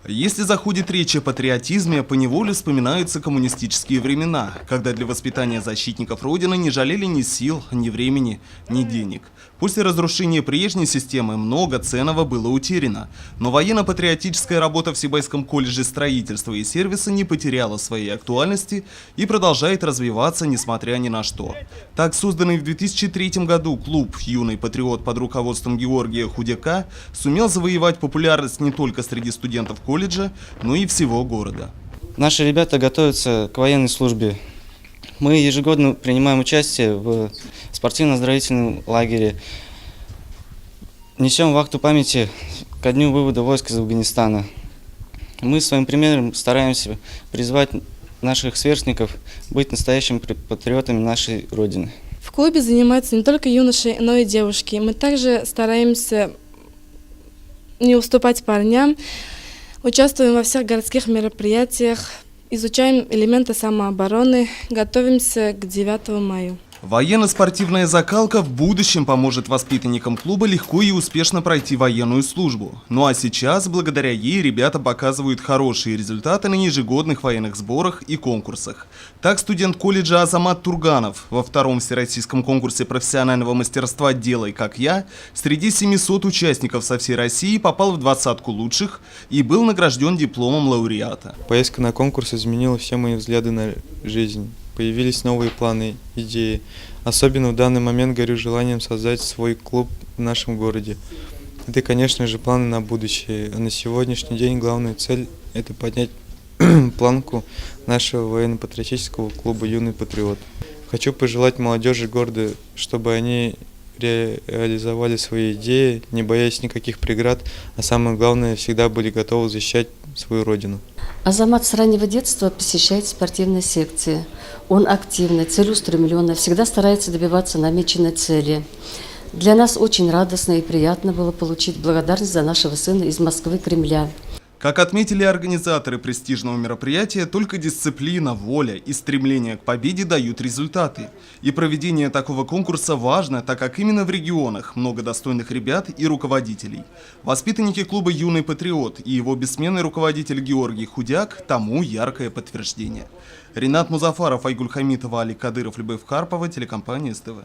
Если заходит речь о патриотизме, поневоле вспоминаются коммунистические времена, когда для воспитания защитников Родины не жалели ни сил, ни времени, ни денег. После разрушения прежней системы много ценного было утеряно, но военно-патриотическая работа в Сибайском колледже строительства и сервиса не потеряла своей актуальности и продолжает развиваться, несмотря ни на что. Так, созданный в 2003 году клуб «Юный патриот» под руководством Георгия Худяка сумел завоевать популярность не только среди студентов колледжа, но и всего города. Наши ребята готовятся к военной службе. Мы ежегодно принимаем участие в спортивно-оздоровительном лагере. Несем вахту памяти ко дню вывода войск из Афганистана. Мы своим примером стараемся призвать наших сверстников быть настоящими патриотами нашей Родины. В клубе занимаются не только юноши, но и девушки. Мы также стараемся не уступать парням, участвуем во всех городских мероприятиях, изучаем элементы самообороны, готовимся к 9 мая. Военно-спортивная закалка в будущем поможет воспитанникам клуба легко и успешно пройти военную службу. Ну а сейчас, благодаря ей, ребята показывают хорошие результаты на ежегодных военных сборах и конкурсах. Так, студент колледжа Азамат Турганов во втором всероссийском конкурсе профессионального мастерства «Делай как я» среди 700 участников со всей России попал в 20-ку лучших и был награжден дипломом лауреата. Поездка на конкурс изменила все мои взгляды на жизнь. Появились новые планы, идеи. Особенно в данный момент горю желанием создать свой клуб в нашем городе. Это, конечно же, планы на будущее. А на сегодняшний день главная цель – это поднять планку нашего военно-патриотического клуба «Юный патриот». Хочу пожелать молодежи города, чтобы они реализовали свои идеи, не боясь никаких преград, а самое главное, всегда были готовы защищать свою родину. Азамат с раннего детства посещает спортивные секции. Он активный, целеустремленный, всегда старается добиваться намеченной цели. Для нас очень радостно и приятно было получить благодарность за нашего сына из Москвы, Кремля. Как отметили организаторы престижного мероприятия, только дисциплина, воля и стремление к победе дают результаты. И проведение такого конкурса важно, так как именно в регионах много достойных ребят и руководителей. Воспитанники клуба «Юный патриот» и его бессменный руководитель Георгий Худяк тому яркое подтверждение. Ринат Музафаров, Айгуль Хамитова, Али Кадыров, Любовь Карпова, телекомпания СТВ.